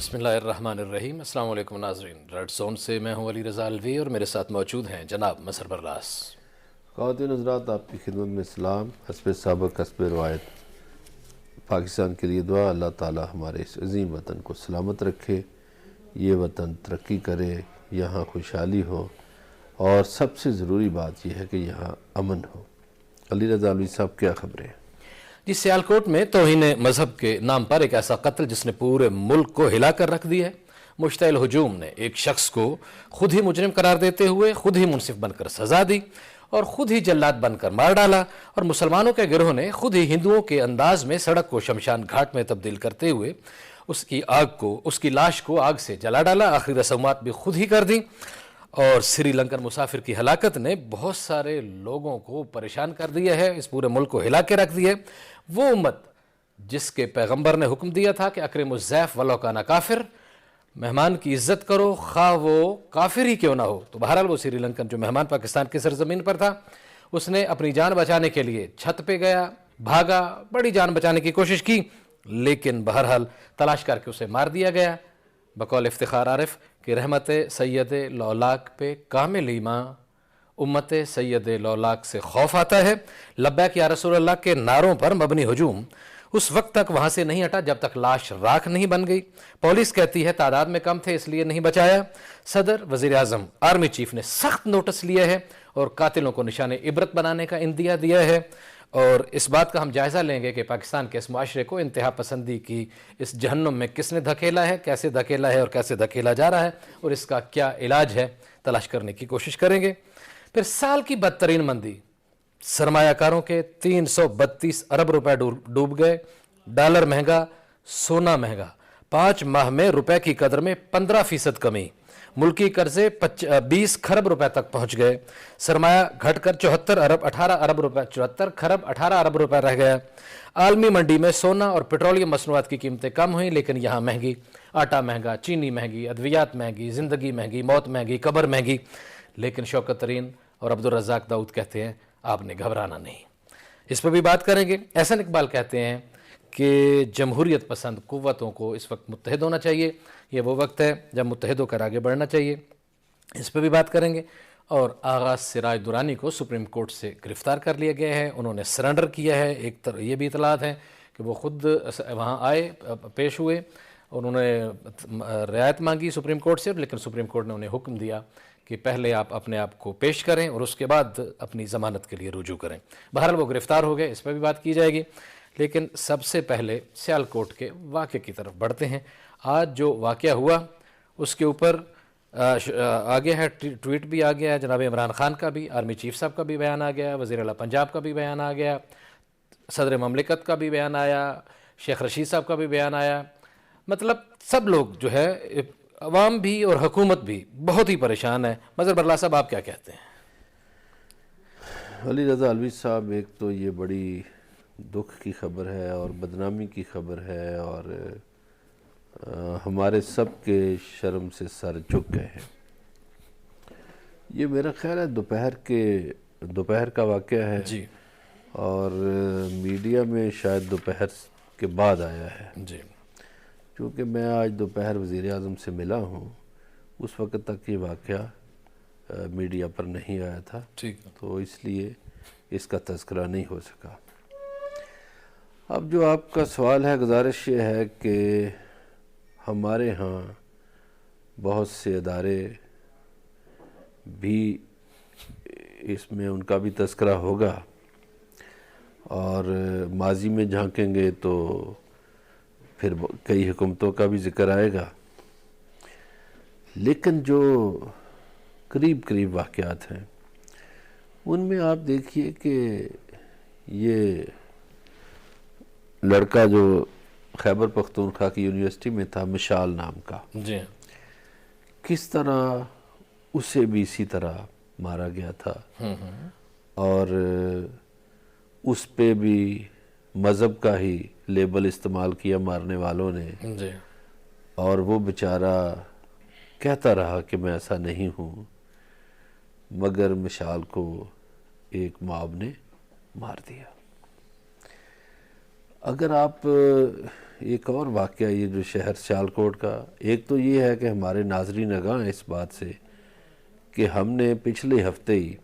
بسم اللہ الرحمن الرحیم۔ السلام علیکم ناظرین، ریڈ زون سے میں ہوں علی رضا الوی اور میرے ساتھ موجود ہیں جناب مظہر براس۔ خواتین حضرات، آپ کی خدمت میں سلام۔ حسب سابق حسب روایت پاکستان کے لیے دعا، اللہ تعالی ہمارے اس عظیم وطن کو سلامت رکھے، یہ وطن ترقی کرے، یہاں خوشحالی ہو، اور سب سے ضروری بات یہ ہے کہ یہاں امن ہو۔ علی رضا الوی صاحب، کیا خبریں ہیں؟ جی، سیالکوٹ میں توہین مذہب کے نام پر ایک ایسا قتل جس نے پورے ملک کو ہلا کر رکھ دیا ہے۔ مشتعل ہجوم نے ایک شخص کو خود ہی مجرم قرار دیتے ہوئے خود ہی منصف بن کر سزا دی اور خود ہی جلاد بن کر مار ڈالا، اور مسلمانوں کے گروہ نے خود ہی ہندوؤں کے انداز میں سڑک کو شمشان گھاٹ میں تبدیل کرتے ہوئے اس کی لاش کو آگ سے جلا ڈالا، آخری رسومات بھی خود ہی کر دی۔ اور سری لنکن مسافر کی ہلاکت نے بہت سارے لوگوں کو پریشان کر دیا ہے، اس پورے ملک کو ہلا کے رکھ دیا ہے۔ وہ امت جس کے پیغمبر نے حکم دیا تھا کہ اکرم الضیف ولو کان کافر، مہمان کی عزت کرو خواہ وہ کافر ہی کیوں نہ ہو، تو بہرحال وہ سری لنکن جو مہمان پاکستان کی سرزمین پر تھا، اس نے اپنی جان بچانے کے لیے چھت پہ گیا، بھاگا، بڑی جان بچانے کی کوشش کی، لیکن بہرحال تلاش کر کے اسے مار دیا گیا۔ بقول افتخار عارف کہ رحمت سید لولاک پہ کامل ایمان، امت سید لولاک سے خوف آتا ہے۔ لبیک یا رسول اللہ کے نعروں پر مبنی ہجوم اس وقت تک وہاں سے نہیں ہٹا جب تک لاش راکھ نہیں بن گئی۔ پولیس کہتی ہے تعداد میں کم تھے اس لیے نہیں بچایا۔ صدر، وزیر اعظم، آرمی چیف نے سخت نوٹس لیا ہے اور قاتلوں کو نشان عبرت بنانے کا اندیا دیا ہے، اور اس بات کا ہم جائزہ لیں گے کہ پاکستان کے اس معاشرے کو انتہا پسندی کی اس جہنم میں کس نے دھکیلا ہے، کیسے دھکیلا ہے اور کیسے دھکیلا جا رہا ہے، اور اس کا کیا علاج ہے، تلاش کرنے کی کوشش کریں گے۔ پھر سال کی بدترین مندی، سرمایہ کاروں کے 332 ارب روپے ڈوب گئے، ڈالر مہنگا، سونا مہنگا، 5 ماہ میں روپے کی قدر میں 15% کمی، ملکی قرضے 20 کھرب روپے تک پہنچ گئے، سرمایہ گھٹ کر 74 کھرب 18 ارب روپے رہ گیا۔ عالمی منڈی میں سونا اور پیٹرولیم مصنوعات کی قیمتیں کم ہوئیں، لیکن یہاں مہنگی، آٹا مہنگا، چینی مہنگی، ادویات مہنگی، زندگی مہنگی، موت مہنگی، قبر مہنگی، لیکن شوکت ترین اور عبدالرزاق داؤد کہتے ہیں آپ نے گھبرانا نہیں۔ اس پہ بھی بات کریں گے۔ احسن اقبال کہتے ہیں کہ جمہوریت پسند قوتوں کو اس وقت متحد ہونا چاہیے، یہ وہ وقت ہے جب متحد ہو کر آگے بڑھنا چاہیے، اس پہ بھی بات کریں گے۔ اور آغا سراج درانی کو سپریم کورٹ سے گرفتار کر لیا گیا ہے، انہوں نے سرنڈر کیا ہے۔ یہ بھی اطلاعات ہیں کہ وہ خود وہاں آئے، پیش ہوئے، اور انہوں نے رعایت مانگی سپریم کورٹ سے، لیکن سپریم کورٹ نے انہیں حکم دیا کہ پہلے آپ اپنے آپ کو پیش کریں اور اس کے بعد اپنی ضمانت کے لیے رجوع کریں۔ بہرحال وہ گرفتار ہو گئے، اس پہ بھی بات کی جائے گی، لیکن سب سے پہلے سیالکوٹ کے واقعے کی طرف بڑھتے ہیں۔ آج جو واقعہ ہوا اس کے اوپر آگے ہے، ٹویٹ بھی آ گیا ہے، جناب عمران خان کا بھی، آرمی چیف صاحب کا بھی بیان آ گیا، وزیر اعلیٰ پنجاب کا بھی بیان آ گیا، صدر مملکت کا بھی بیان آیا، شیخ رشید صاحب کا بھی بیان آیا۔ مطلب سب لوگ جو ہے، عوام بھی اور حکومت بھی بہت ہی پریشان ہے۔ مظہر برلاس صاحب، آپ کیا کہتے ہیں؟ علی رضا الوی صاحب، ایک تو یہ بڑی دکھ کی خبر ہے اور بدنامی کی خبر ہے، اور ہمارے سب کے شرم سے سر جھک گئے ہیں۔ یہ میرا خیال ہے دوپہر کا واقعہ ہے، جی اور میڈیا میں شاید دوپہر کے بعد آیا ہے، جی کیونکہ میں آج دوپہر وزیر اعظم سے ملا ہوں، اس وقت تک یہ واقعہ میڈیا پر نہیں آیا تھا، ٹھیک ہے۔ تو اس لیے اس کا تذکرہ نہیں ہو سکا۔ اب جو آپ کا سوال ہے، گزارش یہ ہے کہ ہمارے ہاں بہت سے ادارے بھی اس میں ان کا بھی تذکرہ ہوگا، اور ماضی میں جھانکیں گے تو پھر کئی حکومتوں کا بھی ذکر آئے گا، لیکن جو قریب واقعات ہیں ان میں آپ دیکھیے کہ یہ لڑکا جو خیبر پختونخوا کی یونیورسٹی میں تھا، مشال نام کا، جی کس طرح اسے بھی اسی طرح مارا گیا تھا، اور اس پہ بھی مذہب کا ہی لیبل استعمال کیا مارنے والوں نے، جی اور وہ بیچارہ کہتا رہا کہ میں ایسا نہیں ہوں، مگر مشال کو ایک ماب نے مار دیا۔ اگر آپ ایک اور واقعہ یہ جو شہر سیالکوٹ کا، ایک تو یہ ہے کہ ہمارے ناظرین آگاہ ہیں اس بات سے کہ ہم نے پچھلے ہفتے ہی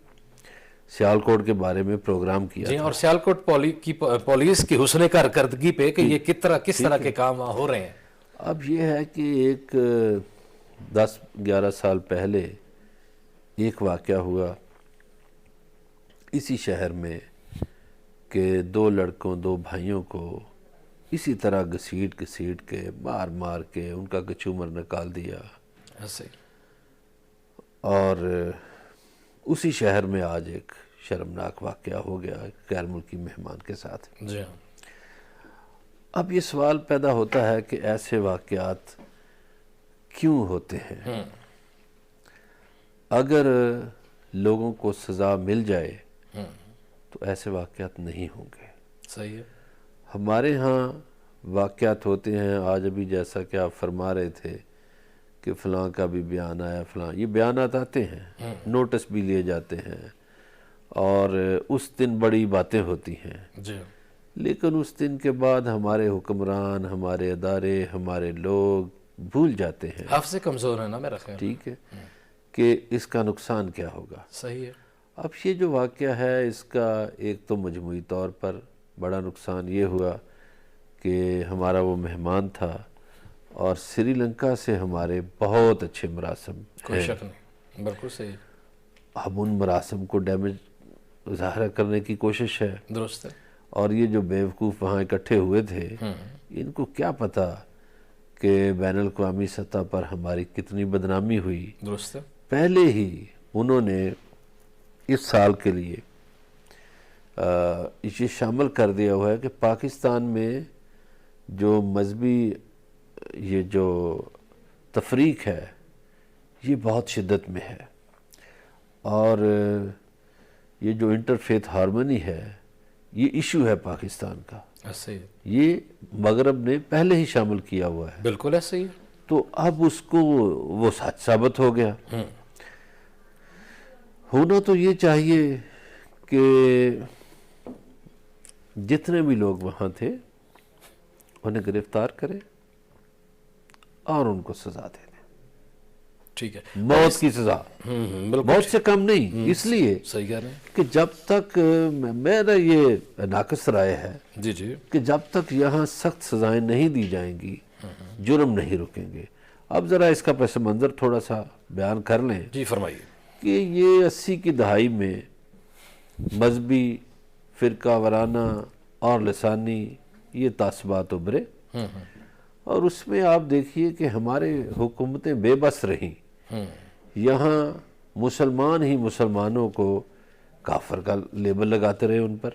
سیالکوٹ کے بارے میں پروگرام کیا جی، اور سیالکوٹ پولیس کی حسن کارکردگی پہ کہ یہ کس طرح کے کام وہاں ہو رہے ہیں۔ اب یہ ہے کہ ایک 10-11 سال پہلے ایک واقعہ ہوا اسی شہر میں کہ 2 لڑکوں 2 بھائیوں کو اسی طرح گھسیٹ کے مار کے ان کا کچومر نکال دیا، ایسے ہی۔ اور اسی شہر میں آج ایک شرمناک واقعہ ہو گیا غیر ملکی مہمان کے ساتھ۔ جی ہاں۔ اب یہ سوال پیدا ہوتا ہے کہ ایسے واقعات کیوں ہوتے ہیں؟ اگر لوگوں کو سزا مل جائے تو ایسے واقعات نہیں ہوں گے۔ صحیح ہے۔ ہمارے ہاں واقعات ہوتے ہیں، آج ابھی جیسا کہ آپ فرما رہے تھے کہ فلاں کا بھی بیان آیا، فلاں، یہ بیانات آتے ہیں، نوٹس بھی لیے جاتے ہیں اور اس دن بڑی باتیں ہوتی ہیں، جی، لیکن اس دن کے بعد ہمارے حکمران، ہمارے ادارے، ہمارے لوگ بھول جاتے ہیں، حافظ کمزور ہے نا میرا خیال۔ ٹھیک ہے، کہ اس کا نقصان کیا ہوگا۔ صحیح ہے۔ اب یہ جو واقعہ ہے اس کا ایک تو مجموعی طور پر بڑا نقصان یہ ہوا کہ ہمارا وہ مہمان تھا اور سری لنکا سے ہمارے بہت اچھے مراسم کوئی ہیں۔ شک نہیں، بالکل صحیح۔ اب ان مراسم کو ڈیمیج ظاہر کرنے کی کوشش ہے، درست ہے۔ اور یہ جو بیوقوف وہاں اکٹھے ہوئے تھے ان کو کیا پتا کہ بین الاقوامی سطح پر ہماری کتنی بدنامی ہوئی۔ درست ہے۔ پہلے ہی انہوں نے اس سال کے لیے یہ شامل کر دیا ہوا ہے کہ پاکستان میں جو مذہبی یہ جو تفریق ہے یہ بہت شدت میں ہے، اور یہ جو انٹرفیتھ ہارمونی ہے یہ ایشو ہے پاکستان کا، ایسے ہی۔ یہ مغرب نے پہلے ہی شامل کیا ہوا ہے، بالکل ایسے ہی ہے۔ تو اب اس کو وہ سچ ثابت ہو گیا۔ ہونا تو یہ چاہیے کہ جتنے بھی لوگ وہاں تھے انہیں گرفتار کرے اور ان کو سزا دے دیں، ٹھیک ہے۔ موت کی سزا، بالکل موت سے کم نہیں، اس لیے صحیح کہہ رہے ہیں۔ کہ جب تک میرا یہ ناقص رائے ہے جی جی، کہ جب تک یہاں سخت سزائیں نہیں دی جائیں گی جرم نہیں رکیں گے۔ اب ذرا اس کا پس منظر تھوڑا سا بیان کر لیں جی فرمائیے۔ کہ یہ 80 کی دہائی میں مذہبی، فرقہ وارانہ اور لسانی یہ تعصبات ابھرے، اور اس میں آپ دیکھیے کہ ہمارے حکومتیں بے بس رہیں، یہاں مسلمان ہی مسلمانوں کو کافر کا لیبل لگاتے رہے ان پر،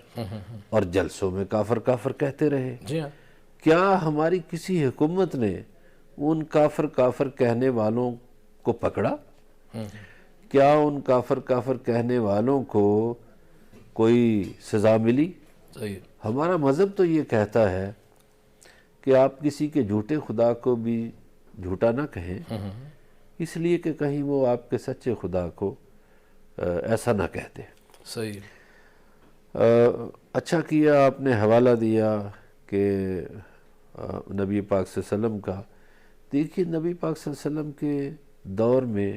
اور جلسوں میں کافر کافر کہتے رہے۔ جی ہاں۔ کیا ہماری کسی حکومت نے ان کافر کہنے والوں کو پکڑا؟ کیا ان کافر کہنے والوں کو کوئی سزا ملی؟ صحیح۔ ہمارا مذہب تو یہ کہتا ہے کہ آپ کسی کے جھوٹے خدا کو بھی جھوٹا نہ کہیں، اس لیے کہ کہیں وہ آپ کے سچے خدا کو ایسا نہ کہہ دے۔ صحیح۔ اچھا کیا آپ نے حوالہ دیا کہ نبی پاک صلی اللہ علیہ وسلم کا۔ دیکھیے نبی پاک صلی اللہ علیہ وسلم کے دور میں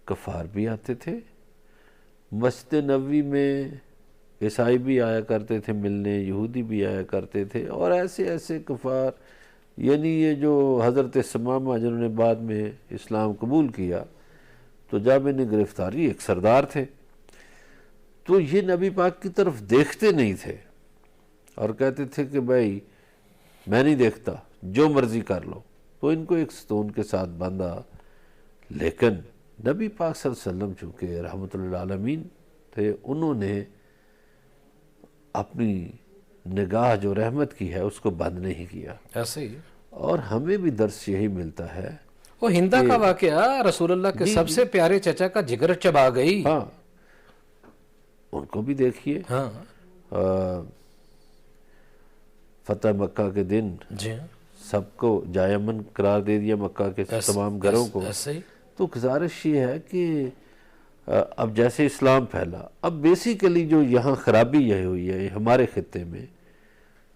کفار بھی آتے تھے، مسجد نبوی میں عیسائی بھی آیا کرتے تھے ملنے، یہودی بھی آیا کرتے تھے، اور ایسے کفار، یعنی یہ جو حضرت ثمامہ جنہوں نے بعد میں اسلام قبول کیا تو جب انہیں گرفتاری، ایک سردار تھے، تو یہ نبی پاک کی طرف دیکھتے نہیں تھے اور کہتے تھے کہ بھائی میں نہیں دیکھتا، جو مرضی کر لو، تو ان کو ایک ستون کے ساتھ باندھا۔ لیکن نبی پاک صلی اللہ علیہ وسلم چونکہ رحمت للعالمین تھے، انہوں نے اپنی نگاہ جو رحمت کی ہے اس کو بند نہیں کیا، ایسے ہی۔ اور ہمیں بھی درس یہی ملتا ہے۔ وہ ہندا کا واقعہ رسول اللہ کے سب سے پیارے چچا کا جگر چبا گئی۔ ہاں، ان کو بھی دیکھیے، ہاں فتح مکہ کے دن جی ہاں، سب کو جائے امن قرار دے دیا مکہ کے تمام گھروں کو۔ ایسے ہی۔ تو گزارش یہ ہے کہ اب جیسے اسلام پھیلا، اب بیسیکلی جو یہاں خرابی یہ ہوئی ہے ہمارے خطے میں،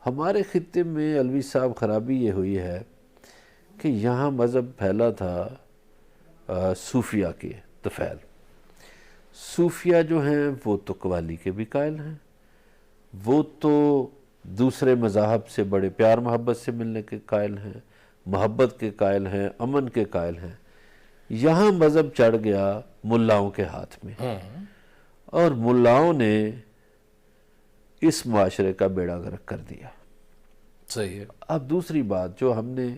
ہمارے خطے میں علوی صاحب خرابی یہ ہوئی ہے کہ یہاں مذہب پھیلا تھا صوفیہ کے طفیل. صوفیہ جو ہیں وہ تو قوالی کے بھی قائل ہیں، وہ تو دوسرے مذاہب سے بڑے پیار محبت سے ملنے کے قائل ہیں، محبت کے قائل ہیں، امن کے قائل ہیں. یہاں مذہب چڑھ گیا ملاؤں کے ہاتھ میں، اور ملاؤں نے اس معاشرے کا بیڑا غرق کر دیا. صحیح ہے. اب دوسری بات جو ہم نے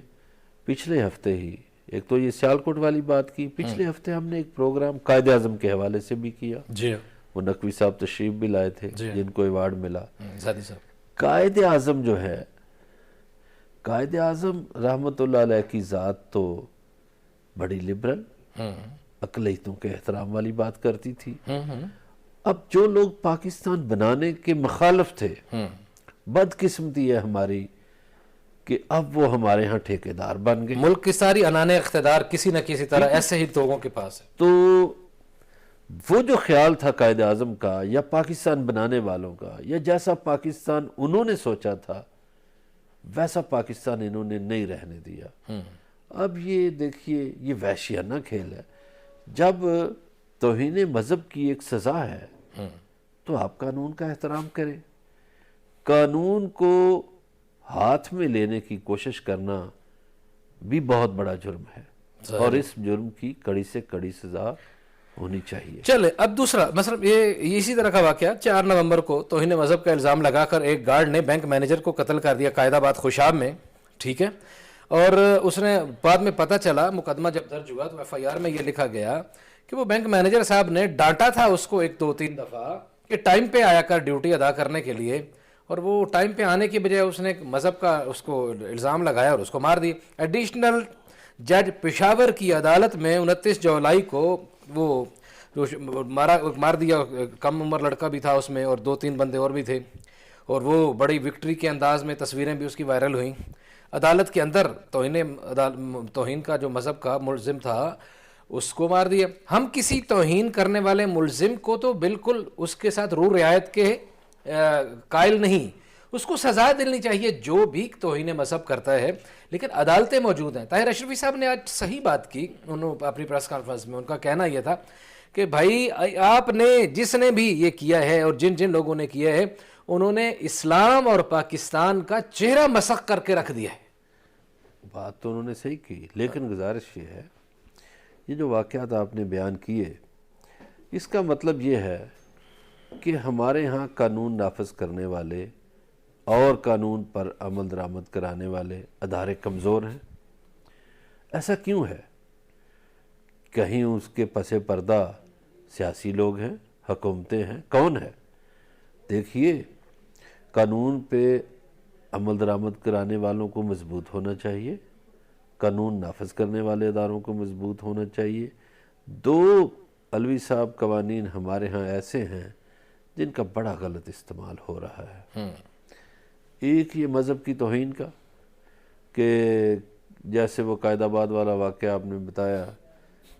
پچھلے ہفتے ہی، ایک تو یہ سیالکوٹ والی بات کی، پچھلے ہفتے ہم نے ایک پروگرام قائد اعظم کے حوالے سے بھی کیا. جی وہ نقوی صاحب تشریف بھی لائے تھے جن کو ایوارڈ ملا. زادی صاحب قائد اعظم جو ہے، قائد اعظم رحمت اللہ علیہ کی ذات تو بڑی لبرل، اقلیتوں کے احترام والی بات کرتی تھی. اب جو لوگ پاکستان بنانے کے مخالف تھے، بدقسمتی ہے ہماری کہ اب وہ ہمارے ہاں ٹھیکیدار بن گئے. ملک کی ساری عنان اقتدار کسی نہ کسی طرح ایسے ہی لوگوں کے پاس ہے. تو وہ جو خیال تھا قائد اعظم کا یا پاکستان بنانے والوں کا، یا جیسا پاکستان انہوں نے سوچا تھا ویسا پاکستان انہوں نے نہیں رہنے دیا. اب یہ دیکھیے، یہ وحشیانہ کھیل ہے. جب توہین مذہب کی ایک سزا ہے تو آپ قانون کا احترام کریں. قانون کو ہاتھ میں لینے کی کوشش کرنا بھی بہت بڑا جرم ہے، اور اس جرم کی کڑی سے کڑی سزا ہونی چاہیے. چلے اب دوسرا مثلا یہ اسی طرح کا واقعہ 4 نومبر کو توہین مذہب کا الزام لگا کر ایک گارڈ نے بینک مینیجر کو قتل کر دیا قائد آباد خوشاب میں. ٹھیک ہے، اور اس نے بعد میں پتہ چلا، مقدمہ جب درج ہوا تو ایف آئی آر میں یہ لکھا گیا کہ وہ بینک مینیجر صاحب نے ڈانٹا تھا اس کو 1-2-3 دفعہ کہ ٹائم پہ آیا کر ڈیوٹی ادا کرنے کے لیے، اور وہ ٹائم پہ آنے کی بجائے اس نے مذہب کا اس کو الزام لگایا اور اس کو مار دیا. ایڈیشنل جج پشاور کی عدالت میں 29 جولائی کو وہ مار دیا. کم عمر لڑکا بھی تھا اس میں، اور 2-3 بندے اور بھی تھے، اور وہ بڑی وکٹری کے انداز میں تصویریں بھی اس کی وائرل ہوئیں. عدالت کے اندر توہین کا جو مذہب کا ملزم تھا اس کو مار دیا. ہم کسی توہین کرنے والے ملزم کو تو بالکل اس کے ساتھ رو رعایت کے قائل نہیں، اس کو سزا دلنی چاہیے جو بھی توہین مذہب کرتا ہے، لیکن عدالتیں موجود ہیں. طاہر اشرفی صاحب نے آج صحیح بات کی، انہوں نے اپنی پریس کانفرنس میں ان کا کہنا یہ تھا کہ بھائی آپ نے جس نے بھی یہ کیا ہے اور جن لوگوں نے کیا ہے انہوں نے اسلام اور پاکستان کا چہرہ مسخ کر کے رکھ دیا ہے. بات تو انہوں نے صحیح کی، لیکن گزارش یہ ہے، یہ جو واقعات آپ نے بیان کیے اس کا مطلب یہ ہے کہ ہمارے ہاں قانون نافذ کرنے والے اور قانون پر عمل درآمد کرانے والے ادارے کمزور ہیں. ایسا کیوں ہے؟ کہیں اس کے پس پردہ سیاسی لوگ ہیں، حکومتیں ہیں؟ کون ہے؟ دیکھیے، قانون پہ عمل درآمد کرانے والوں کو مضبوط ہونا چاہیے، قانون نافذ کرنے والے اداروں کو مضبوط ہونا چاہیے. 2 علوی صاحب قوانین ہمارے ہاں ایسے ہیں جن کا بڑا غلط استعمال ہو رہا ہے. ایک یہ مذہب کی توہین کا، کہ جیسے وہ قائد آباد والا واقعہ آپ نے بتایا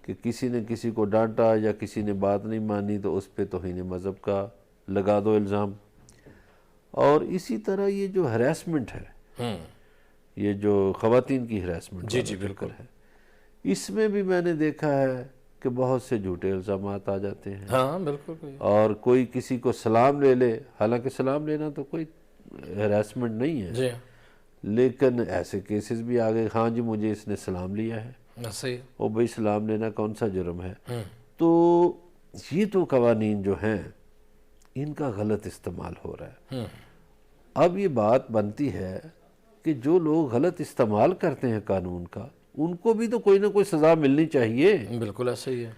کہ کسی نے کسی کو ڈانٹا یا کسی نے بات نہیں مانی تو اس پہ توہین مذہب کا لگا دو الزام. اور اسی طرح یہ جو ہریسمنٹ ہے، یہ جو خواتین کی ہریسمنٹ جی بالکل ہے، اس میں بھی میں نے دیکھا ہے کہ بہت سے جھوٹے الزامات آ جاتے ہیں. ہاں بالکل. اور کوئی کسی کو سلام لے لے، حالانکہ سلام لینا تو کوئی ہریسمنٹ نہیں ہے، جی لیکن ایسے کیسز بھی آ گئے، ہاں جی مجھے اس نے سلام لیا ہے. صحیح. او بھئی سلام لینا کون سا جرم ہے؟ تو یہ تو قوانین جو ہیں ان کا غلط استعمال ہو رہا ہے. اب یہ بات بنتی ہے کہ جو لوگ غلط استعمال کرتے ہیں قانون کا، ان کو بھی تو کوئی نہ کوئی سزا ملنی چاہیے. بالکل ایسا ہی ہے.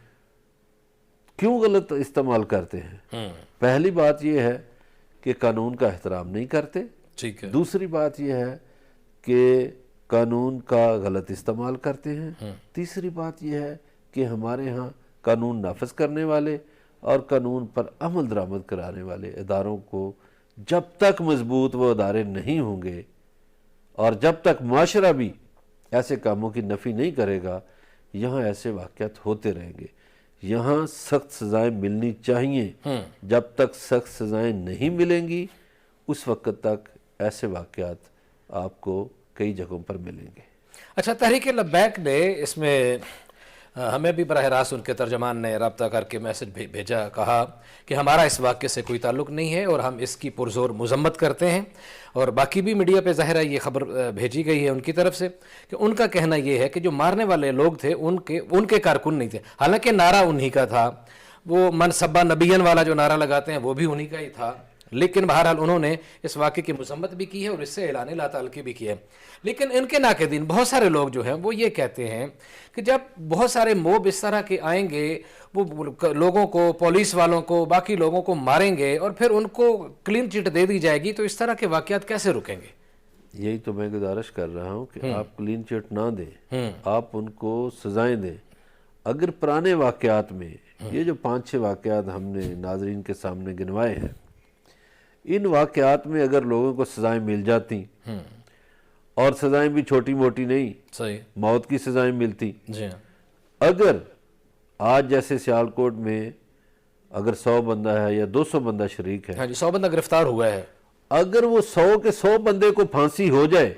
کیوں غلط استعمال کرتے ہیں؟ پہلی بات یہ ہے کہ قانون کا احترام نہیں کرتے. ٹھیک ہے. دوسری بات یہ ہے کہ قانون کا غلط استعمال کرتے ہیں. تیسری بات یہ ہے کہ ہمارے ہاں قانون نافذ کرنے والے اور قانون پر عمل درآمد کرانے والے اداروں کو جب تک مضبوط وہ ادارے نہیں ہوں گے اور جب تک معاشرہ بھی ایسے کاموں کی نفی نہیں کرے گا، یہاں ایسے واقعات ہوتے رہیں گے. یہاں سخت سزائیں ملنی چاہیے. جب تک سخت سزائیں نہیں ملیں گی اس وقت تک ایسے واقعات آپ کو کئی جگہوں پر ملیں گے۔ اچھا، تحریک لبیک نے اس میں ہمیں بھی براہ راست ان کے ترجمان نے رابطہ کر کے میسج بھیجا، کہا کہ ہمارا اس واقعے سے کوئی تعلق نہیں ہے اور ہم اس کی پرزور مذمت کرتے ہیں، اور باقی بھی میڈیا پہ ظاہر ہے یہ خبر بھیجی گئی ہے ان کی طرف سے کہ ان کا کہنا یہ ہے کہ جو مارنے والے لوگ تھے ان کے کارکن نہیں تھے، حالانکہ نعرہ انہی کا تھا، وہ من سبا نبین والا جو نعرہ لگاتے ہیں وہ بھی انہی کا ہی تھا، لیکن بہرحال انہوں نے اس واقعے کی مذمت بھی کی ہے اور اس سے اعلان لا تعلقی بھی کی ہے۔ لیکن ان کے ناقدین بہت سارے لوگ جو ہیں وہ یہ کہتے ہیں کہ جب بہت سارے موب اس طرح کے آئیں گے، وہ لوگوں کو، پولیس والوں کو، باقی لوگوں کو ماریں گے اور پھر ان کو کلین چٹ دے دی جائے گی، تو اس طرح کے واقعات کیسے رکیں گے؟ یہی تو میں گزارش کر رہا ہوں کہ آپ کلین چٹ نہ دیں، آپ ان کو سزائیں دیں۔ اگر پرانے واقعات میں یہ جو 5-6 واقعات ہم نے ناظرین کے سامنے گنوائے ہیں، ان واقعات میں اگر لوگوں کو سزائیں مل جاتی اور سزائیں بھی چھوٹی موٹی نہیں، صحیح، موت کی سزائیں ملتی، جی ہاں، اگر آج جیسے سیالکوٹ میں اگر 100 بندہ ہے یا 200 بندہ شریک ہے، ہاں جی، 100 بندہ گرفتار ہوا ہے، اگر وہ 100 کے 100 بندے کو پھانسی ہو جائے،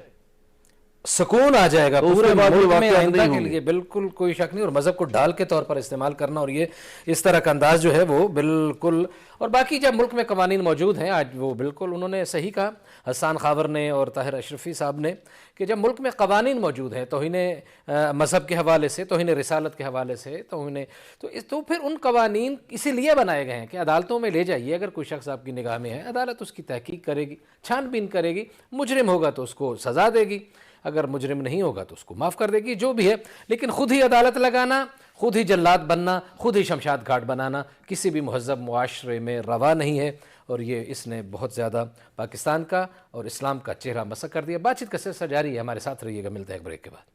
سکون آ جائے گا تو اس پورے کے بعد ملک یہ میں واقعات آئندہ نہیں کے ہوں گے۔ لیے، بالکل کوئی شک نہیں، اور مذہب کو ڈال کے طور پر استعمال کرنا، اور یہ اس طرح کا انداز جو ہے وہ بالکل، اور باقی جب ملک میں قوانین موجود ہیں آج، وہ بالکل انہوں نے صحیح کہا حسان خاور نے اور طاہر اشرفی صاحب نے کہ جب ملک میں قوانین موجود ہیں توہین مذہب کے حوالے سے، توہین رسالت کے حوالے سے، تو پھر ان قوانین اسی لیے بنائے گئے ہیں کہ عدالتوں میں لے جائیے، اگر کوئی شخص آپ کی نگاہ میں ہے، عدالت اس کی تحقیق کرے گی، چھان بین کرے گی، مجرم ہوگا تو اس کو سزا دے گی، اگر مجرم نہیں ہوگا تو اس کو معاف کر دے گی، جو بھی ہے۔ لیکن خود ہی عدالت لگانا، خود ہی جلاد بننا، خود ہی شمشاد گھاٹ بنانا کسی بھی مہذب معاشرے میں روا نہیں ہے، اور یہ اس نے بہت زیادہ پاکستان کا اور اسلام کا چہرہ مسخ کر دیا۔ بات چیت کا سلسلہ جاری ہے، ہمارے ساتھ رہیے گا، ملتے ہیں ایک بریک کے بعد۔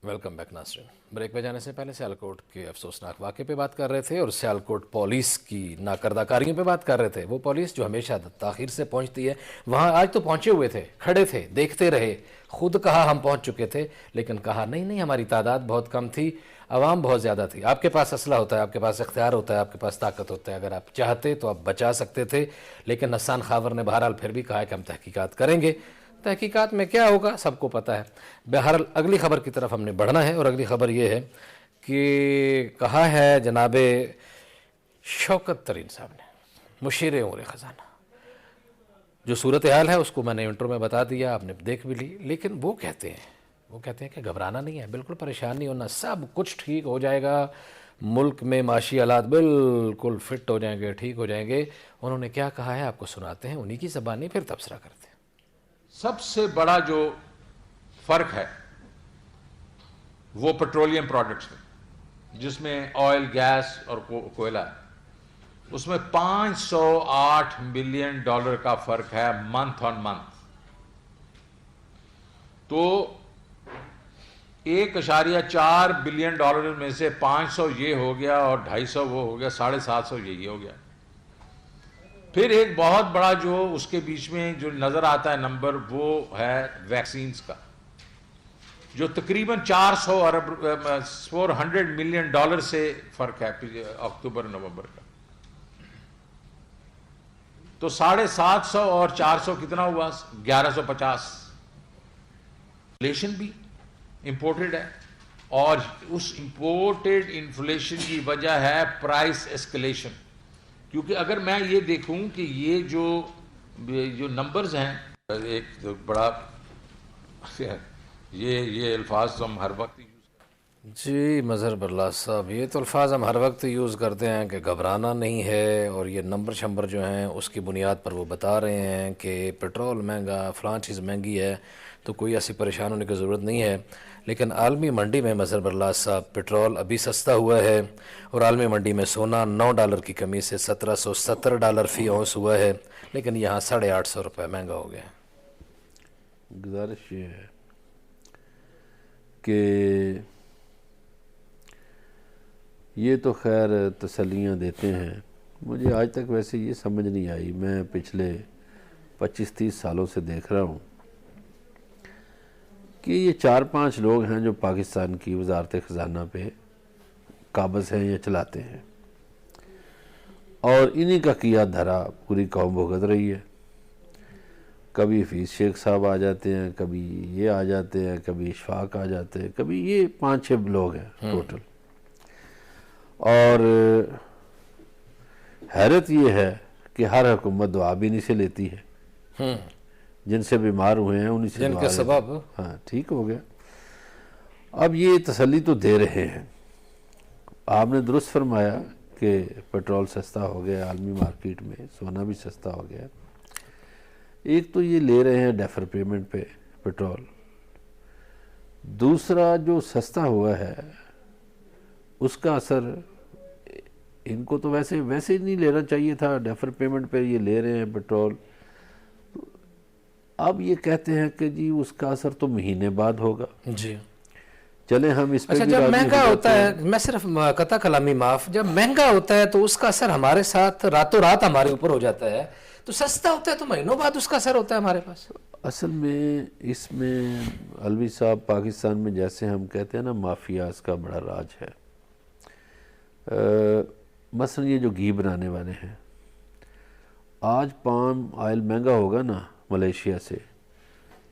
ویلکم بیک ناظرین، بریک پہ جانے سے پہلے سیالکوٹ کے افسوسناک واقعے پہ بات کر رہے تھے اور سیالکوٹ پولیس کی ناکردہ کاریوں پہ بات کر رہے تھے۔ وہ پولیس جو ہمیشہ تاخیر سے پہنچتی ہے، وہاں آج تو پہنچے ہوئے تھے، کھڑے تھے، دیکھتے رہے، خود کہا ہم پہنچ چکے تھے، لیکن کہا نہیں ہماری تعداد بہت کم تھی، عوام بہت زیادہ تھی۔ آپ کے پاس اسلحہ ہوتا ہے، آپ کے پاس اختیار ہوتا ہے، آپ کے پاس طاقت ہوتا ہے، اگر آپ چاہتے تو آپ بچا سکتے تھے، لیکن حسان خاور نے بہرحال پھر بھی کہا کہ ہم تحقیقات کریں گے۔ تحقیقات میں کیا ہوگا سب کو پتہ ہے۔ بہرحال اگلی خبر کی طرف ہم نے بڑھنا ہے، اور اگلی خبر یہ ہے کہ کہا ہے جناب شوکت ترین صاحب نے، مشیر امور خزانہ، جو صورتحال ہے اس کو میں نے انٹرو میں بتا دیا، آپ نے دیکھ بھی لی، لیکن وہ کہتے ہیں کہ گھبرانا نہیں ہے، بالکل پریشان نہیں ہونا، سب کچھ ٹھیک ہو جائے گا، ملک میں معاشی حالات بالکل فٹ ہو جائیں گے، ٹھیک ہو جائیں گے۔ انہوں نے کیا کہا ہے آپ کو سناتے ہیں، انہی کی زبانی پھر تبصرہ کرتے ہیں۔ سب سے بڑا جو فرق ہے وہ پیٹرولیم پروڈکٹس میں، جس میں آئل، گیس اور کوئلہ ہے، اس میں $508 ملین کا فرق ہے منتھ آن منتھ۔ تو $1.4 بلین میں سے 500 یہ ہو گیا اور 250 وہ ہو گیا، 750 یہی ہو گیا۔ پھر ایک بہت بڑا جو اس کے بیچ میں جو نظر آتا ہے نمبر، وہ ہے ویکسینز کا، جو تقریباً $400 ملین سے فرق ہے اکتوبر نومبر کا۔ تو 750 اور 400 کتنا ہوا؟ 1150۔ انفلیشن بھی امپورٹڈ ہے، اور اس امپورٹڈ انفلیشن کی وجہ ہے پرائس اسکلیشن۔ کیونکہ اگر میں یہ دیکھوں کہ یہ جو نمبرز ہیں، ایک بڑا یہ الفاظ ہم ہر وقت جی مظہر برلاس صاحب، یہ تو الفاظ ہم ہر وقت یوز کرتے ہیں کہ گھبرانا نہیں ہے، اور یہ نمبر شمبر جو ہیں اس کی بنیاد پر وہ بتا رہے ہیں کہ پٹرول مہنگا، فلاں چیز مہنگی ہے، تو کوئی ایسی پریشان ہونے کی ضرورت نہیں ہے۔ لیکن عالمی منڈی میں مظہر برلاس صاحب پٹرول ابھی سستا ہوا ہے، اور عالمی منڈی میں سونا $9 کی کمی سے $1770 فی اونس ہوا ہے، لیکن یہاں $850 مہنگا ہو گیا ہے۔ گزارش یہ ہے کہ یہ تو خیر تسلیاں دیتے ہیں، مجھے آج تک ویسے یہ سمجھ نہیں آئی، میں پچھلے 25-30 سالوں سے دیکھ رہا ہوں کہ یہ 4-5 لوگ ہیں جو پاکستان کی وزارت خزانہ پہ قابض ہیں یا چلاتے ہیں، اور انہی کا کیا دھرا پوری قوم بھگت رہی ہے۔ کبھی حفیظ شیخ صاحب آ جاتے ہیں، کبھی یہ آ جاتے ہیں، کبھی اشفاق آ جاتے ہیں، کبھی یہ 5-6 لوگ ہیں ٹوٹل۔ اور حیرت یہ ہے کہ ہر حکومت دعا بھی انہی سے لیتی ہے، جن سے بیمار ہوئے ہیں انہی سے جن دعا کے لیتے ہیں۔ سبب ہاں ٹھیک ہو گیا۔ اب یہ تسلی تو دے رہے ہیں۔ آپ نے درست فرمایا کہ پیٹرول سستا ہو گیا عالمی مارکیٹ میں، سونا بھی سستا ہو گیا۔ ایک تو یہ لے رہے ہیں ڈیفر پیمنٹ پہ پیٹرول، دوسرا جو سستا ہوا ہے اس کا اثر ان کو تو ویسے ہی نہیں لینا چاہیے تھا، ڈیفر پیمنٹ پہ یہ لے رہے ہیں پیٹرول۔ اب یہ کہتے ہیں کہ جی اس کا اثر تو مہینے بعد ہوگا۔ جی چلیں ہم اس پہ اچھا، بھی جب راضی مہنگا ہو ہوتا جاتے ہے، ہیں۔ میں صرف قطع کلامی معاف، جب مہنگا ہوتا ہے تو اس کا اثر ہمارے ساتھ راتوں رات ہمارے اوپر ہو جاتا ہے، تو سستا ہوتا ہے تو مہینوں بعد اس کا اثر ہوتا ہے ہمارے پاس۔ اصل میں اس میں علوی صاحب پاکستان میں جیسے ہم کہتے ہیں نا مافیاز کا بڑا راج ہے۔ مثلا یہ جو گھی بنانے والے ہیں، آج پام آئل مہنگا ہوگا نا ملیشیا سے،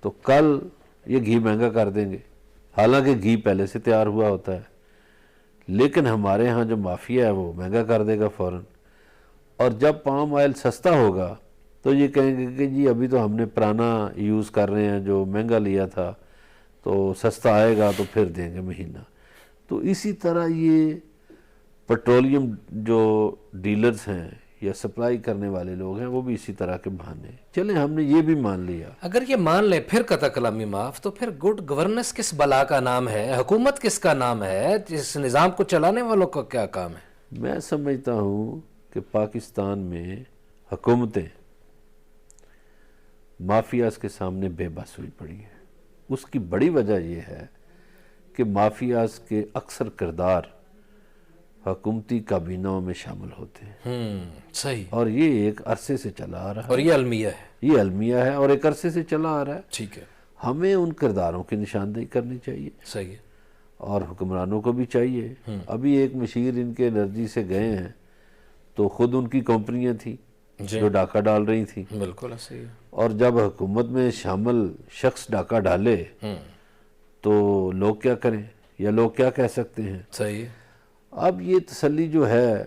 تو کل یہ گھی مہنگا کر دیں گے، حالانکہ گھی پہلے سے تیار ہوا ہوتا ہے، لیکن ہمارے ہاں جو مافیا ہے وہ مہنگا کر دے گا فوراً۔ اور جب پام آئل سستا ہوگا تو یہ کہیں گے کہ جی ابھی تو ہم نے پرانا یوز کر رہے ہیں جو مہنگا لیا تھا، تو سستا آئے گا تو پھر دیں گے مہینہ۔ تو اسی طرح یہ پیٹرولیم جو ڈیلرز ہیں یا سپلائی کرنے والے لوگ ہیں وہ بھی اسی طرح کے بہانے۔ چلیں ہم نے یہ بھی مان لیا۔ اگر یہ مان لیں پھر قطع کلامی معاف، تو پھر گڈ گورننس کس بلا کا نام ہے؟ حکومت کس کا نام ہے؟ اس نظام کو چلانے والوں کا کیا کام ہے؟ میں سمجھتا ہوں کہ پاکستان میں حکومتیں مافیاز کے سامنے بے بس ہوئی پڑی ہیں۔ اس کی بڑی وجہ یہ ہے کہ مافیاز کے اکثر کردار حکومتی کابینوں میں شامل ہوتے ہیں، صحیح، اور یہ ایک عرصے سے چلا آ رہا اور یہ المیہ ہے۔ ہے، یہ المیہ ہے اور ایک عرصے سے چلا آ رہا ہے۔ ٹھیک ہے، ہمیں ان کرداروں کی نشاندہی کرنی چاہیے، صحیح ہے، اور حکمرانوں کو بھی چاہیے۔ ابھی ایک مشیر ان کے انرجی سے گئے ہیں تو خود ان کی کمپنیاں تھیں جو ڈاکہ ڈال رہی تھیں، بالکل صحیح ہے۔ اور جب حکومت میں شامل شخص ڈاکہ ڈالے تو لوگ کیا کریں یا لوگ کیا کہہ سکتے ہیں؟ صحیح ہے۔ اب یہ تسلی جو ہے،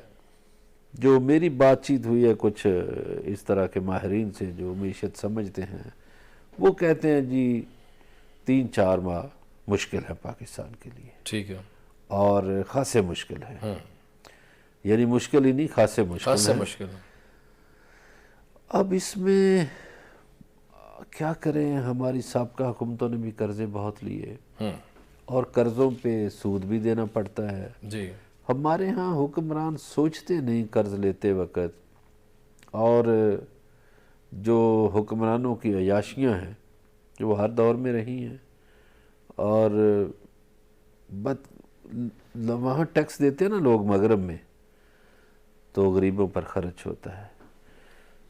جو میری بات چیت ہوئی ہے کچھ اس طرح کے ماہرین سے جو معیشت سمجھتے ہیں، وہ کہتے ہیں جی 3-4 ماہ مشکل ہے پاکستان کے لیے، ٹھیک ہے، اور خاصے مشکل ہے، یعنی مشکل ہی نہیں خاصے مشکل خاص سے ہے۔ مشکل ہے۔ اب اس میں کیا کریں؟ ہماری سابقہ حکومتوں نے بھی قرضے بہت لیے، اور قرضوں پہ سود بھی دینا پڑتا ہے۔ جی، ہمارے ہاں حکمران سوچتے نہیں قرض لیتے وقت، اور جو حکمرانوں کی عیاشیاں ہیں جو وہ ہر دور میں رہی ہیں، اور وہاں ٹیکس دیتے ہیں نا لوگ مغرب میں، تو غریبوں پر خرچ ہوتا ہے۔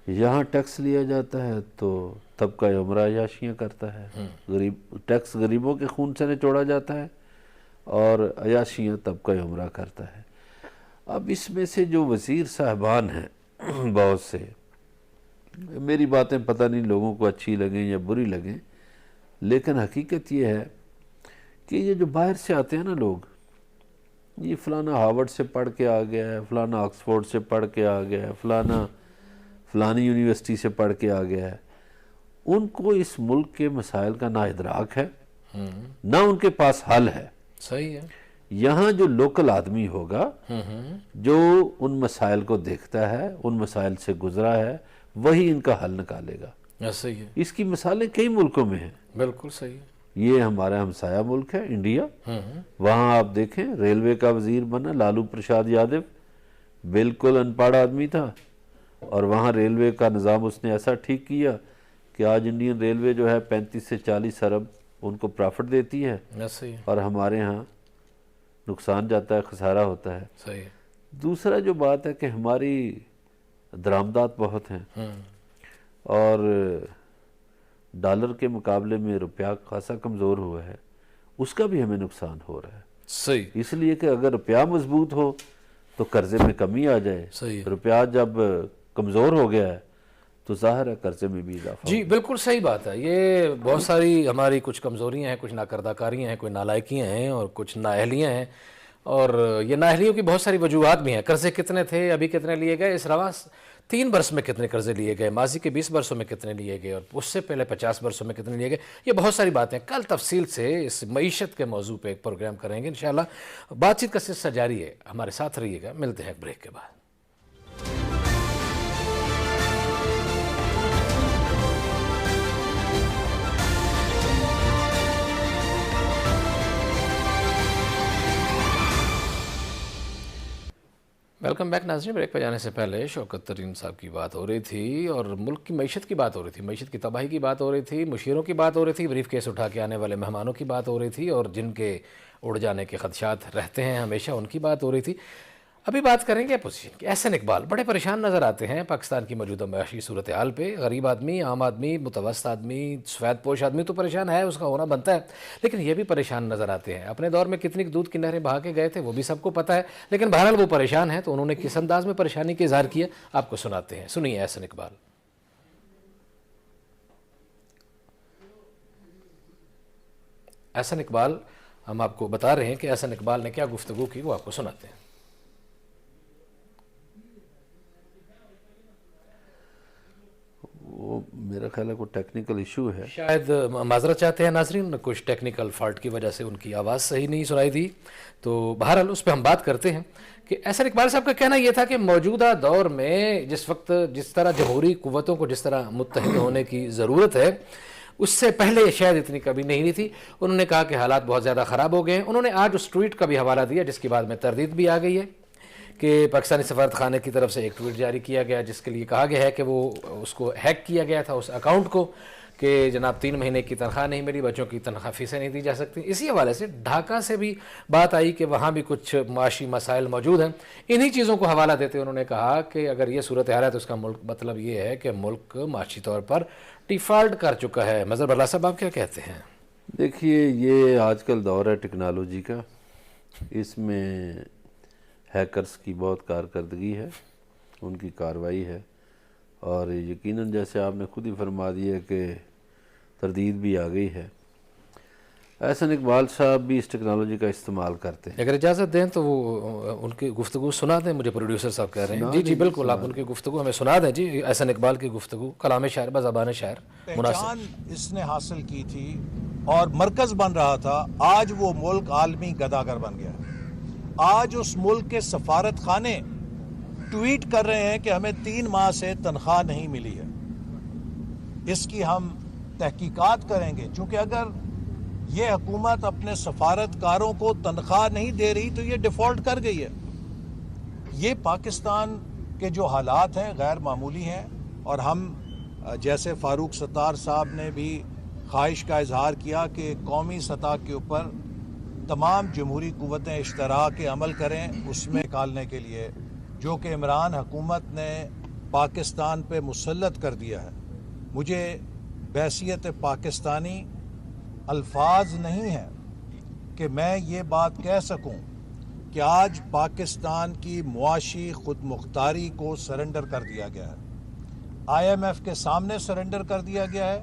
یہاں ٹیکس لیا جاتا ہے تو طبقہ عمرہ عیاشیاں کرتا ہے، ٹیکس غریبوں کے خون سے نچوڑا جاتا ہے اور عیاشیاں طبقہ عمرہ کرتا ہے۔ اب اس میں سے جو وزیر صاحبان ہیں بہت سے، میری باتیں پتہ نہیں لوگوں کو اچھی لگیں یا بری لگیں، لیکن حقیقت یہ ہے کہ یہ جو باہر سے آتے ہیں نا لوگ، یہ فلانا ہارورڈ سے پڑھ کے آ گیا ہے، فلانا آکسفورڈ سے پڑھ کے آ گیا ہے، فلانی یونیورسٹی سے پڑھ کے آ گیا ہے، ان کو اس ملک کے مسائل کا نہ ادراک ہے، نہ ان کے پاس حل ہے۔ صحیح ہے۔ یہاں جو لوکل آدمی ہوگا جو ان مسائل کو دیکھتا ہے، ان مسائل سے گزرا ہے، وہی ان کا حل نکالے گا۔ صحیح ہے، اس کی مثالیں کئی ملکوں میں ہیں۔ بالکل صحیح ہے۔ یہ ہمارا ہمسایہ ملک ہے انڈیا، وہاں آپ دیکھیں ریلوے کا وزیر بنا لالو پرساد یادو، بالکل ان پڑھ آدمی تھا، اور وہاں ریلوے کا نظام اس نے ایسا ٹھیک کیا کہ آج انڈین ریلوے جو ہے 35 سے 40 ارب ان کو پرافٹ دیتی ہے، صحیح ہے، اور ہمارے ہاں نقصان جاتا ہے، خسارہ ہوتا ہے۔ صحیح ہے۔ دوسرا جو بات ہے کہ ہماری درآمدات بہت ہیں، اور ڈالر کے مقابلے میں روپیہ خاصا کمزور ہوا ہے، اس کا بھی ہمیں نقصان ہو رہا ہے۔ صحیح، اس لیے کہ اگر روپیہ مضبوط ہو تو قرضے میں کمی آ جائے، صحیح۔ روپیہ جب کمزور ہو گیا ہے تو ظاہر ہے قرضے میں بھی اضافہ جی بالکل صحیح بات ہے۔ یہ بہت ساری ہماری کچھ کمزوریاں ہیں، کچھ ناکردہ کاریاں ہیں، کوئی نالائکیاں ہیں اور کچھ نااہلیاں ہیں، اور یہ نااہلیوں کی بہت ساری وجوہات بھی ہیں۔ قرضے کتنے تھے، ابھی کتنے لیے گئے، اس رواں 3 برس میں کتنے قرضے لیے گئے، ماضی کے 20 برسوں میں کتنے لیے گئے، اور اس سے پہلے 50 برسوں میں کتنے لیے گئے، یہ بہت ساری باتیں کل تفصیل سے اس معیشت کے موضوع پہ ایک پروگرام کریں گے انشاءاللہ۔ بات چیت کا سلسلہ جاری ہے، ہمارے ساتھ رہیے گا، ملتے ہیں ایک بریک کے بعد۔ ویلکم بیک ناظرین، بریک پہ جانے سے پہلے شوکت ترین صاحب کی بات ہو رہی تھی اور ملک کی معیشت کی بات ہو رہی تھی، معیشت کی تباہی کی بات ہو رہی تھی، مشیروں کی بات ہو رہی تھی، بریف کیس اٹھا کے آنے والے مہمانوں کی بات ہو رہی تھی، اور جن کے اڑ جانے کے خدشات رہتے ہیں ہمیشہ، ان کی بات ہو رہی تھی۔ ابھی بات کریں گے اپوزیشن کی۔ احسن اقبال بڑے پریشان نظر آتے ہیں پاکستان کی موجودہ معاشی صورتحال پہ۔ غریب آدمی، عام آدمی، متوسط آدمی، سفید پوش آدمی تو پریشان ہے، اس کا ہونا بنتا ہے، لیکن یہ بھی پریشان نظر آتے ہیں۔ اپنے دور میں کتنی دودھ کی نہریں بہا کے گئے تھے وہ بھی سب کو پتہ ہے، لیکن بہرحال وہ پریشان ہیں، تو انہوں نے کس انداز میں پریشانی کا اظہار کیا آپ کو سناتے ہیں، سنیے احسن اقبال۔ احسن اقبال، ہم آپ کو بتا رہے ہیں کہ احسن اقبال نے کیا گفتگو کی، وہ آپ کو سناتے ہیں۔ وہ میرا خیال ہے کوئی ٹیکنیکل ایشو ہے، شاید معذرت چاہتے ہیں ناظرین، کچھ ٹیکنیکل فالٹ کی وجہ سے ان کی آواز صحیح نہیں سنائی دی، تو بہرحال اس پہ ہم بات کرتے ہیں کہ احسن اقبال صاحب کا کہنا یہ تھا کہ موجودہ دور میں جس وقت جس طرح جمہوری قوتوں کو جس طرح متحد ہونے کی ضرورت ہے، اس سے پہلے شاید اتنی کبھی نہیں رہی تھی۔ انہوں نے کہا کہ حالات بہت زیادہ خراب ہو گئے ہیں۔ انہوں نے آج اس ٹویٹ کا بھی حوالہ دیا جس کے بعد میں تردید بھی آ گئی ہے کہ پاکستانی سفارت خانے کی طرف سے ایک ٹویٹ جاری کیا گیا جس کے لیے کہا گیا ہے کہ وہ اس کو ہیک کیا گیا تھا، اس اکاؤنٹ کو، کہ جناب 3 مہینے کی تنخواہ نہیں ملی، بچوں کی تنخواہ فیسیں نہیں دی جا سکتی۔ اسی حوالے سے ڈھاکہ سے بھی بات آئی کہ وہاں بھی کچھ معاشی مسائل موجود ہیں۔ انہی چیزوں کو حوالہ دیتے انہوں نے کہا کہ اگر یہ صورتحال ہے تو اس کا مطلب یہ ہے کہ ملک معاشی طور پر ڈیفالٹ کر چکا ہے۔ مظہر بلّہ صاحب آپ کیا کہتے ہیں؟ دیکھیے یہ آج کل دور ہے ٹیکنالوجی کا، اس میں ہیکرز کی بہت کارکردگی ہے، ان کی کارروائی ہے، اور یقیناً جیسے آپ نے خود ہی فرما دیا کہ تردید بھی آ گئی ہے۔ احسن اقبال صاحب بھی اس ٹیکنالوجی کا استعمال کرتے ہیں۔ اگر اجازت دیں تو وہ ان کی گفتگو سنا دیں، مجھے پروڈیوسر صاحب کہہ رہے ہیں۔ جی جی بالکل، آپ ان کی گفتگو ہمیں سنا دیں۔ جی احسن اقبال کی گفتگو، کلام شاعر بزبان شاعر مناسب۔ پہچان اس نے حاصل کی تھی اور مرکز بن رہا تھا، آج وہ ملک عالمی گداگر بن گیا۔ آج اس ملک کے سفارت خانے ٹویٹ کر رہے ہیں کہ ہمیں 3 ماہ سے تنخواہ نہیں ملی ہے۔ اس کی ہم تحقیقات کریں گے، چونکہ اگر یہ حکومت اپنے سفارتکاروں کو تنخواہ نہیں دے رہی تو یہ ڈیفالٹ کر گئی ہے۔ یہ پاکستان کے جو حالات ہیں غیر معمولی ہیں، اور ہم جیسے فاروق ستار صاحب نے بھی خواہش کا اظہار کیا کہ قومی سطح کے اوپر تمام جمہوری قوتیں اشتراک عمل کریں اس میں نکالنے کے لیے، جو کہ عمران حکومت نے پاکستان پہ مسلط کر دیا ہے۔ مجھے بحیثیت پاکستانی الفاظ نہیں ہیں کہ میں یہ بات کہہ سکوں کہ آج پاکستان کی معاشی خود مختاری کو سرنڈر کر دیا گیا ہے، IMF کے سامنے سرنڈر کر دیا گیا ہے،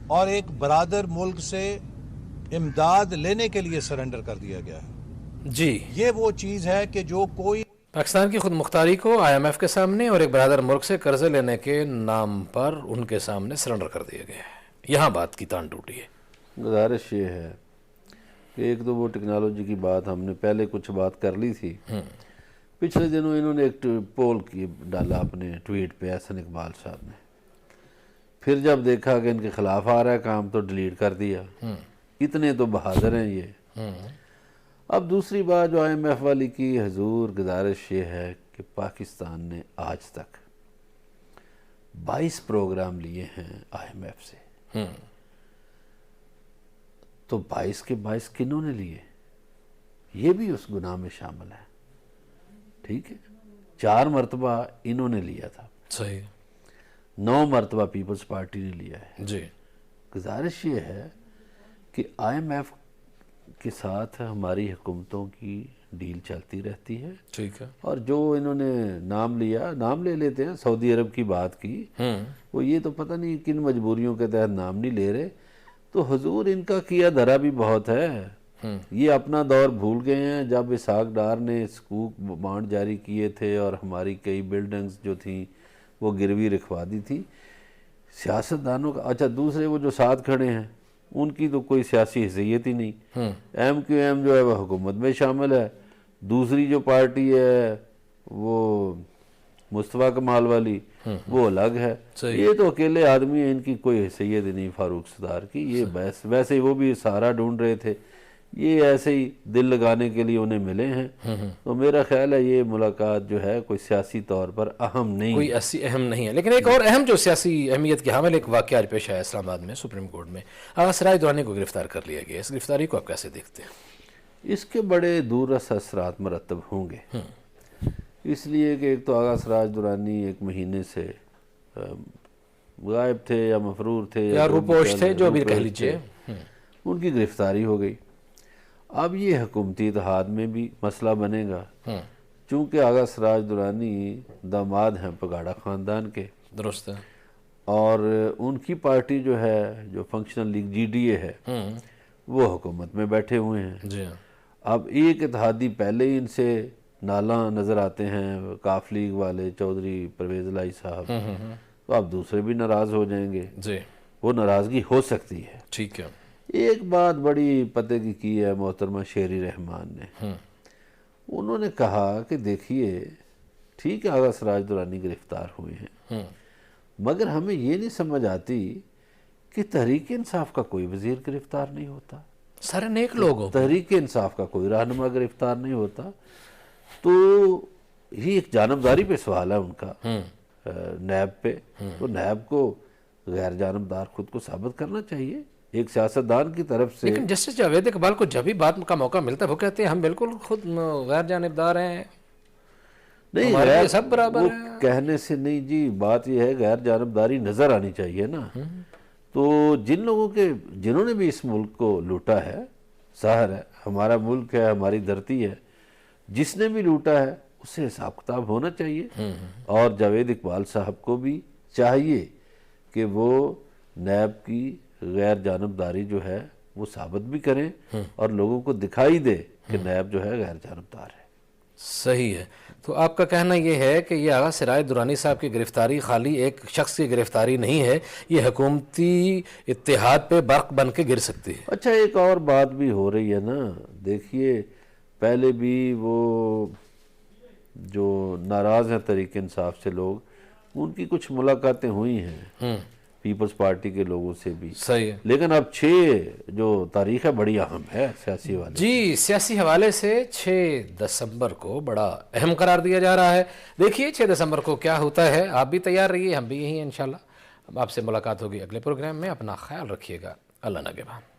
اور ایک برادر ملک سے امداد لینے کے لیے سرنڈر کر دیا گیا ہے۔ جی یہ وہ چیز ہے کہ جو کوئی پاکستان کی خود مختاری کو IMF کے سامنے اور ایک برادر ملک سے قرضے لینے کے نام پر ان کے سامنے سرنڈر کر دیا گیا ہے۔ یہاں بات کی تان ٹوٹی ہے۔ گزارش یہ ہے کہ ایک تو وہ ٹیکنالوجی کی بات ہم نے پہلے کچھ بات کر لی تھی، پچھلے دنوں انہوں نے ایک پول کی ڈالا اپنے ٹویٹ پہ احسن اقبال صاحب نے، پھر جب دیکھا کہ ان کے خلاف آ رہا ہے کام تو ڈیلیٹ کر دیا۔ اتنے تو بہادر ہیں یہ۔ اب دوسری بات جو IMF والی کی، حضور گزارش یہ ہے کہ پاکستان نے آج تک 22 پروگرام لیے ہیں IMF سے، تو 22 کے 22 کنہوں نے لیے؟ یہ بھی اس گناہ میں شامل ہے، ٹھیک ہے۔ 4 مرتبہ انہوں نے لیا تھا، صحیح 9 مرتبہ پیپلز پارٹی نے لیا ہے، جی گزارش یہ ہے کہ IMF کے ساتھ ہماری حکومتوں کی ڈیل چلتی رہتی ہے، ٹھیک ہے، اور جو انہوں نے نام لیا، نام لے لیتے ہیں، سعودی عرب کی بات کی، وہ یہ تو پتہ نہیں کن مجبوریوں کے تحت نام نہیں لے رہے، تو حضور ان کا کیا دھرا بھی بہت ہے، یہ اپنا دور بھول گئے ہیں جب اسحاق ڈار نے سکوک بانڈ جاری کیے تھے اور ہماری کئی بلڈنگز جو تھیں وہ گروی رکھوا دی تھی سیاستدانوں کا۔ اچھا دوسرے وہ جو ساتھ کھڑے ہیں ان کی تو کوئی سیاسی حیثیت ہی نہیں، MQM جو ہے وہ حکومت میں شامل ہے، دوسری جو پارٹی ہے وہ مصطفیٰ کمال والی وہ الگ ہے، یہ تو اکیلے آدمی ہیں، ان کی کوئی حیثیت ہی نہیں فاروق ستار کی، یہ ویسے ہی وہ بھی سہارا ڈھونڈ رہے تھے، یہ ایسے ہی دل لگانے کے لیے انہیں ملے ہیں، تو میرا خیال ہے یہ ملاقات جو ہے کوئی سیاسی طور پر اہم نہیں، کوئی ایسی اہم نہیں ہے۔ لیکن ایک اور اہم جو سیاسی اہمیت کے حامل ایک واقعہ آج پیش آیا اسلام آباد میں سپریم کورٹ میں، آغا سراج درانی کو گرفتار کر لیا گیا، اس گرفتاری کو آپ کیسے دیکھتے ہیں؟ اس کے بڑے دوررس اثرات مرتب ہوں گے، اس لیے کہ ایک تو آغا سراج درانی ایک مہینے سے غائب تھے یا مفرور تھے یا روپوش تھے، جو بھی کہہ روپوش لیجئے، تھے، ان کی گرفتاری ہو گئی۔ اب یہ حکومتی اتحاد میں بھی مسئلہ بنے گا، چونکہ آغا سراج درانی داماد ہیں پگاڑا خاندان کے، درست ہے، اور ان کی پارٹی جو ہے جو فنکشنل لیگ GDA ہے وہ حکومت میں بیٹھے ہوئے ہیں۔ جی ہاں، اب ایک اتحادی پہلے ہی ان سے نالاں نظر آتے ہیں، کاف لیگ والے چودھری پرویز الہی صاحب، تو اب دوسرے بھی ناراض ہو جائیں گے، جی وہ ناراضگی ہو سکتی ہے۔ ٹھیک ہے، ایک بات بڑی پتے کی ہے محترمہ شیری رحمان نے، انہوں نے کہا کہ دیکھیے ٹھیک ہے آغا سراج درانی گرفتار ہوئے ہیں، مگر ہمیں یہ نہیں سمجھ آتی کہ تحریک انصاف کا کوئی وزیر گرفتار نہیں ہوتا، سارے نیک لوگ ہو، تحریک انصاف کا کوئی رہنما گرفتار نہیں ہوتا، تو یہ ایک جانبداری پہ سوال ہے ان کا نیب پہ، تو نیب کو غیر جانبدار خود کو ثابت کرنا چاہیے ایک سیاستدان کی طرف سے۔ لیکن جسٹس جاوید اقبال کو جب بھی بات کا موقع ملتا ہے وہ کہتے ہیں ہم بالکل خود غیر جانبدار ہیں، نہیں ہمارے لیے سب برابر وہ ہیں۔ کہنے سے نہیں جی، بات یہ ہے غیر جانبداری نظر آنی چاہیے نا، تو جن لوگوں کے جنہوں نے بھی اس ملک کو لوٹا ہے، ظاہر ہے ہمارا ملک ہے، ہماری دھرتی ہے، جس نے بھی لوٹا ہے اس سے حساب کتاب ہونا چاہیے، اور جاوید اقبال صاحب کو بھی چاہیے کہ وہ نیب کی غیر جانبداری جو ہے وہ ثابت بھی کریں اور لوگوں کو دکھائی دے کہ نیب جو ہے غیر جانبدار ہے۔ صحیح ہے، تو آپ کا کہنا یہ ہے کہ یہ آغا سراج درانی صاحب کی گرفتاری خالی ایک شخص کی گرفتاری نہیں ہے، یہ حکومتی اتحاد پہ برق بن کے گر سکتی ہے۔ اچھا ایک اور بات بھی ہو رہی ہے نا، دیکھیے پہلے بھی وہ جو ناراض ہیں تحریک انصاف سے لوگ، ان کی کچھ ملاقاتیں ہوئی ہیں پیپلز پارٹی کے لوگوں سے بھی، صحیح ہے، لیکن اب 6 جو تاریخ ہے بڑی اہم ہے سیاسی حوالے سے۔ جی سیاسی حوالے سے 6 دسمبر کو بڑا اہم قرار دیا جا رہا ہے، دیکھیے 6 دسمبر کو کیا ہوتا ہے، آپ بھی تیار رہیے، ہم بھی یہیں انشاءاللہ۔ اب آپ سے ملاقات ہوگی اگلے پروگرام میں، اپنا خیال رکھیے گا، اللہ نگہبان۔